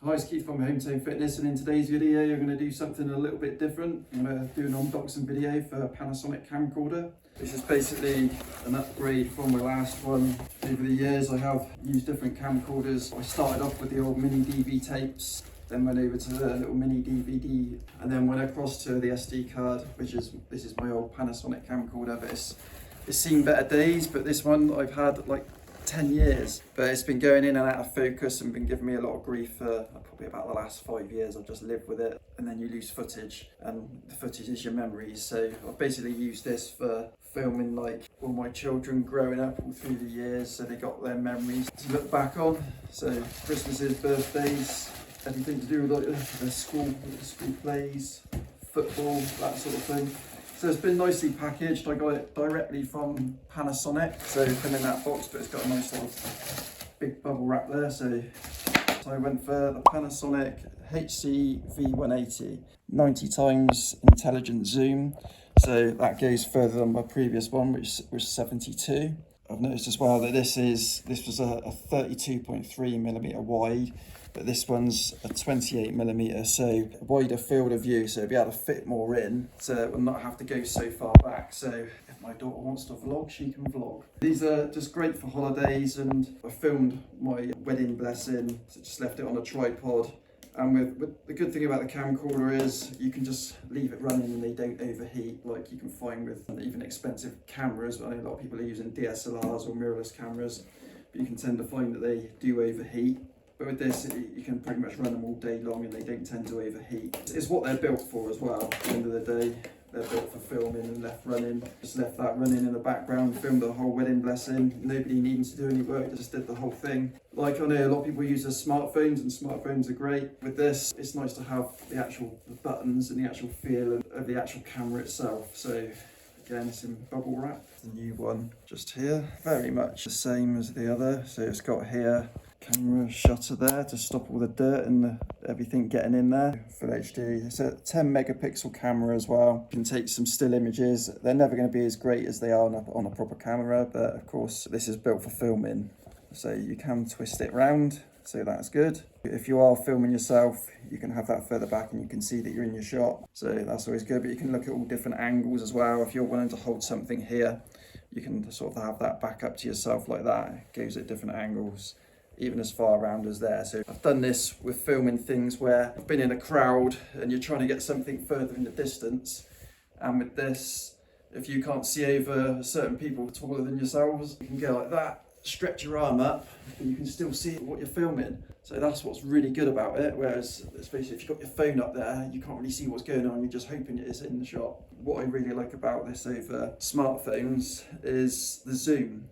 Hi, it's Keith from Home Tone Fitness, and in today's video you're going to do something a little bit different. I'm going to do an unboxing video for a Panasonic Camcorder. This is basically an upgrade from my last one. Over the years I have used different camcorders. I started off with the old mini DV tapes, then went over to the little mini DVD, and then went across to the SD card, this is my old Panasonic camcorder, but it's seen better days. But this one I've had like 10 years, but it's been going in and out of focus and been giving me a lot of grief for probably about the last 5 years. I've just lived with it, and then you lose footage, and the footage is your memories. So I've basically used this for filming like all my children growing up all through the years, so they got their memories to look back on. So Christmases, birthdays, everything to do with like the school plays, football, that sort of thing. So it's been nicely packaged. I got it directly from Panasonic. So it's been in that box, but it's got a nice little big bubble wrap there. So I went for the Panasonic HC V180, 90 times intelligent zoom. So that goes further than my previous one, which was 72. I've noticed as well that this was a 32.3mm wide, but this one's a 28mm, so a wider field of view, so it'll be able to fit more in, so it will not have to go so far back. So if my daughter wants to vlog, she can vlog. These are just great for holidays, and I filmed my wedding blessing, so just left it on a tripod. And with the good thing about the camcorder is you can just leave it running and they don't overheat, like you can find with even expensive cameras. I know a lot of people are using DSLRs or mirrorless cameras, but you can tend to find that they do overheat. But with this, you can pretty much run them all day long and they don't tend to overheat. It's what they're built for as well. At the end of the day, they're built for filming and left running. Just left that running in the background, filmed the whole wedding blessing. Nobody needing to do any work, just did the whole thing. Like, I know a lot of people use their smartphones, and smartphones are great. With this, it's nice to have the actual buttons and the actual feel of the actual camera itself. So again, it's in bubble wrap. The new one just here, very much the same as the other. So it's got here camera shutter there to stop all the dirt and everything getting in there. Full HD. It's a 10 megapixel camera as well. You can take some still images. They're never going to be as great as they are on a proper camera, but of course this is built for filming. So you can twist it round, so that's good. If you are filming yourself, you can have that further back and you can see that you're in your shot. So that's always good, but you can look at all different angles as well. If you're wanting to hold something here, you can sort of have that back up to yourself like that. It goes at different angles, even as far around as there. So I've done this with filming things where I've been in a crowd and you're trying to get something further in the distance. And with this, if you can't see over certain people taller than yourselves, you can go like that, stretch your arm up, and you can still see what you're filming. So that's what's really good about it. Whereas, especially if you've got your phone up there, you can't really see what's going on. You're just hoping it's in the shot. What I really like about this over smartphones is the zoom.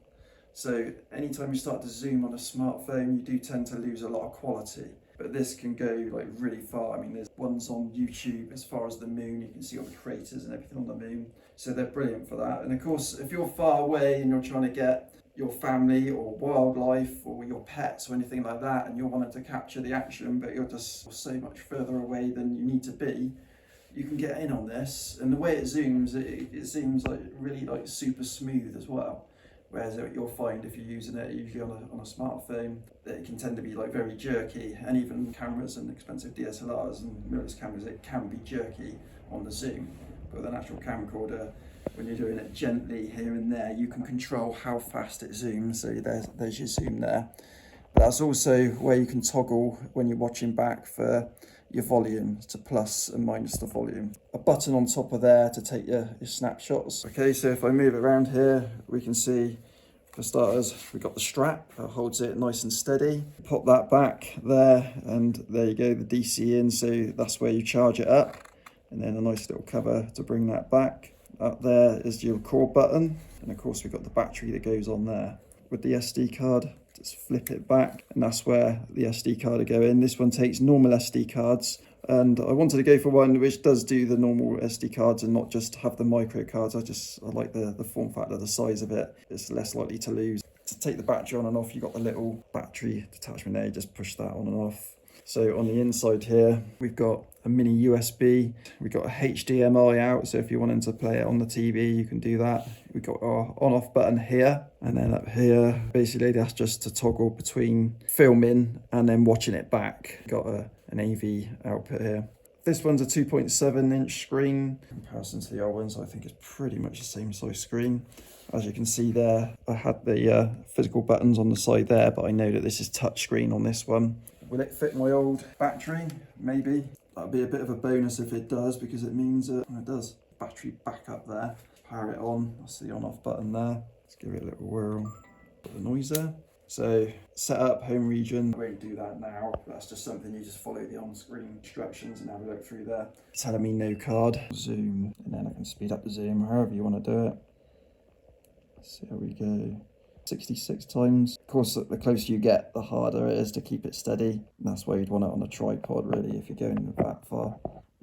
So anytime you start to zoom on a smartphone, you do tend to lose a lot of quality. But this can go like really far. I mean, there's ones on YouTube as far as the moon. You can see all the craters and everything on the moon. So they're brilliant for that. And of course, if you're far away and you're trying to get your family or wildlife or your pets or anything like that, and you're wanting to capture the action, but you're just so much further away than you need to be, you can get in on this. And the way it zooms, it zooms like really like super smooth as well. Whereas you'll find if you're using it usually on a smartphone, that it can tend to be like very jerky, and even cameras and expensive DSLRs and mirrorless cameras, it can be jerky on the zoom. But with an actual camcorder, when you're doing it gently here and there, you can control how fast it zooms. So there's your zoom there. But that's also where you can toggle when you're watching back for your volume to plus and minus the volume. A button on top of there to take your snapshots. Okay, so if I move it around here, we can see, for starters, we've got the strap that holds it nice and steady. Pop that back there, and there you go, the DC in, so that's where you charge it up. And then a nice little cover to bring that back. Up there is your record button, and of course we've got the battery that goes on there. With the SD card, just flip it back, and that's where the SD card will go in. This one takes normal SD cards, and I wanted to go for one which does do the normal SD cards and not just have the micro cards. I like the form factor, the size of it. It's less likely to lose. To take the battery on and off, you've got the little battery detachment there. You just push that on and off. So on the inside here, we've got a mini USB, we've got a HDMI out, so if you're wanting to play it on the TV, you can do that. We've got our on-off button here, and then up here, basically that's just to toggle between filming and then watching it back. Got an AV output here. This one's a 2.7-inch screen. In comparison to the old ones, I think it's pretty much the same size screen. As you can see there, I had the physical buttons on the side there, but I know that this is touchscreen on this one. Will it fit my old battery? Maybe. That'd be a bit of a bonus if it does, because it means it does. Battery backup there. Power it on. That's the on-off button there. Let's give it a little whirl. Put the noise there. So set up home region. I won't do that now. That's just something you just follow the on-screen instructions and have a look through there. It's telling me no card. Zoom, and then I can speed up the zoom however you want to do it. So here we go. 66 times. Of course, the closer you get, the harder it is to keep it steady. And that's why you'd want it on a tripod, really, if you're going that far.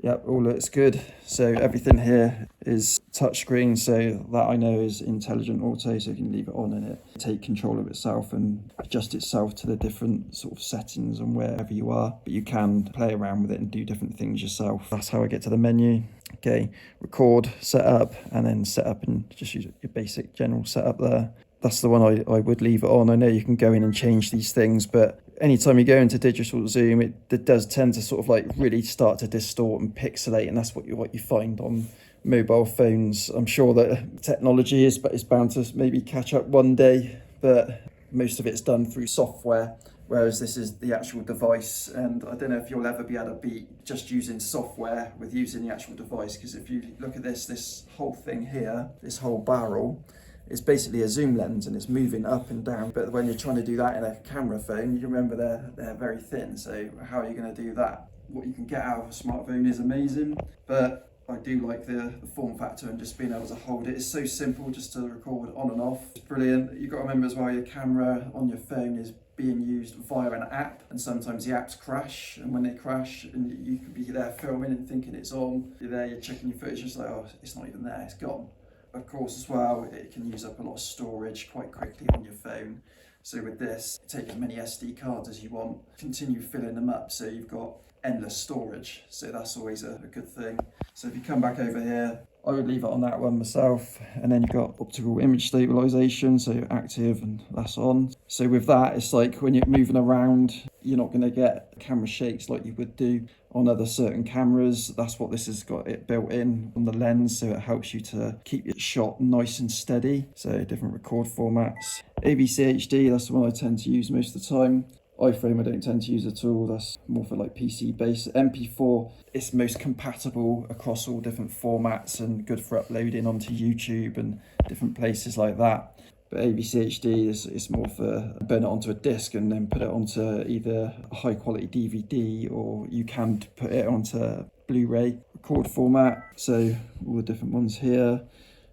Yep, all looks good. So everything here is touchscreen, so that I know is intelligent auto, so you can leave it on and it take control of itself and adjust itself to the different sort of settings and wherever you are. But you can play around with it and do different things yourself. That's how I get to the menu. Okay, record, set up, and then set up and just use your basic general setup there. That's the one I would leave it on. I know you can go in and change these things, but anytime you go into digital zoom, it does tend to sort of like really start to distort and pixelate, and that's what you find on mobile phones. I'm sure that technology is bound to maybe catch up one day, but most of it's done through software, whereas this is the actual device. And I don't know if you'll ever be able to beat just using software with using the actual device, because if you look at this whole thing here, this whole barrel, it's basically a zoom lens and it's moving up and down. But when you're trying to do that in a camera phone, you remember they're very thin. So how are you going to do that? What you can get out of a smartphone is amazing, but I do like the form factor and just being able to hold it. It's so simple just to record on and off. It's brilliant. You've got to remember as well, your camera on your phone is being used via an app, and sometimes the apps crash, and when they crash and you could be there filming and thinking it's on, you're there, you're checking your footage, it's like, oh, it's not even there, it's gone. Of course, as well, it can use up a lot of storage quite quickly on your phone. So with this, take as many SD cards as you want, continue filling them up, so you've got endless storage. So that's always a good thing. So if you come back over here, I would leave it on that one myself. And then you've got optical image stabilization, so active, and that's on. So with that, it's like when you're moving around, you're not going to get camera shakes like you would do on other certain cameras. That's what this has got it built in on the lens, so it helps you to keep your shot nice and steady. So different record formats. AVC HD, that's the one I tend to use most of the time. iPhone I don't tend to use at all, that's more for like PC based. MP4, it's most compatible across all different formats and good for uploading onto YouTube and different places like that. But AVC HD is more for burn it onto a disc and then put it onto either a high quality DVD, or you can put it onto Blu-ray record format. So all the different ones here.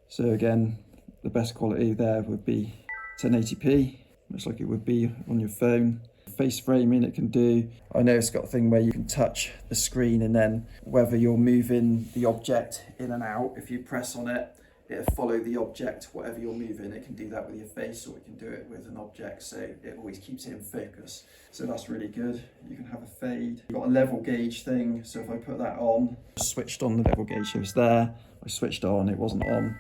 So again, the best quality there would be 1080p, much like it would be on your phone. Face framing it can do. I know it's got a thing where you can touch the screen, and then whether you're moving the object in and out, if you press on it, it'll follow the object, whatever you're moving. It can do that with your face, or it can do it with an object, so it always keeps it in focus. So that's really good. You can have a fade. You've got a level gauge thing, so if I put that on, switched on the level gauge, so it's there. I switched it on, it wasn't on.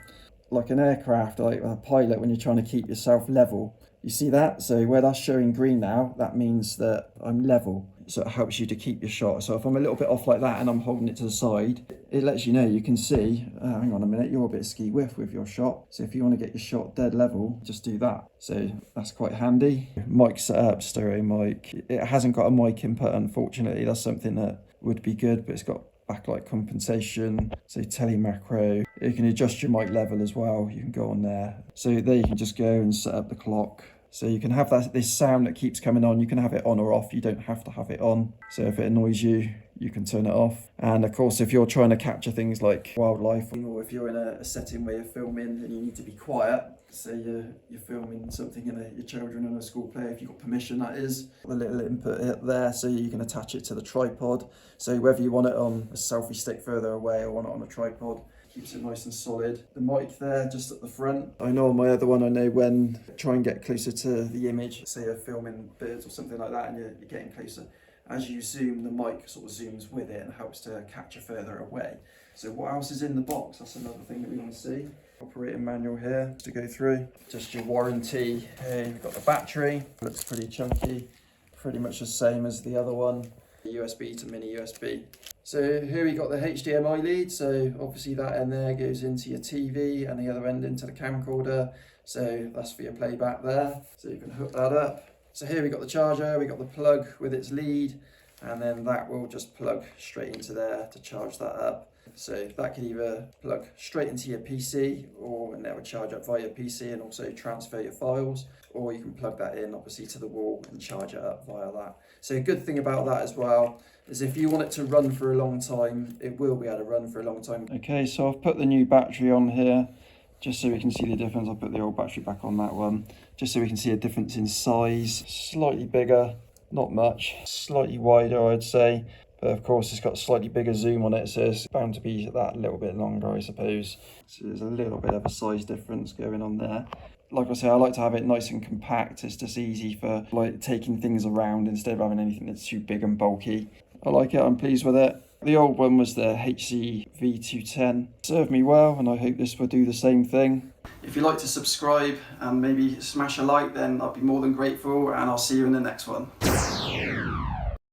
Like an aircraft, like a pilot, when you're trying to keep yourself level, you see that? So where that's showing green now, that means that I'm level. So it helps you to keep your shot. So if I'm a little bit off like that and I'm holding it to the side, it lets you know, you can see, hang on a minute, you're a bit ski whiff with your shot. So if you want to get your shot dead level, just do that. So that's quite handy. Mic setup, stereo mic. It hasn't got a mic input, unfortunately. That's something that would be good, but it's got backlight compensation, so telemacro. You can adjust your mic level as well. You can go on there. So there you can just go and set up the clock. So you can have this sound that keeps coming on. You can have it on or off. You don't have to have it on. So if it annoys you, you can turn it off. And of course, if you're trying to capture things like wildlife, or if you're in a setting where you're filming and you need to be quiet, say you're filming something in your children in a school play, if you've got permission, that is. The little input there, so you can attach it to the tripod. So whether you want it on a selfie stick further away or want it on a tripod, keeps it nice and solid. The mic there, just at the front. I know on my other one, I know when try and get closer to the image, say you're filming birds or something like that and you're getting closer, as you zoom, the mic sort of zooms with it and helps to capture further away. So what else is in the box? That's another thing that we want to see. Operating manual here to go through. Just your warranty. Here you've got the battery. Looks pretty chunky. Pretty much the same as the other one. USB to mini USB. So here we got the HDMI lead. So obviously that end there goes into your TV and the other end into the camcorder. So that's for your playback there. So you can hook that up. So here we got the charger, we got the plug with its lead, and then that will just plug straight into there to charge that up. So that could either plug straight into your PC, and that would charge up via your PC and also transfer your files, or you can plug that in obviously to the wall and charge it up via that. So a good thing about that as well is if you want it to run for a long time, it will be able to run for a long time. Okay, so I've put the new battery on here just so we can see the difference. I'll put the old battery back on that one just so we can see a difference in size. Slightly bigger, not much, slightly wider I'd say. But of course it's got a slightly bigger zoom on it, so it's bound to be that little bit longer, I suppose. So there's a little bit of a size difference going on there. Like I say, I like to have it nice and compact. It's just easy for like taking things around instead of having anything that's too big and bulky. I like it, I'm pleased with it. The old one was the HC V180. Served me well, and I hope this will do the same thing. If you'd like to subscribe and maybe smash a like, then I'd be more than grateful, and I'll see you in the next one.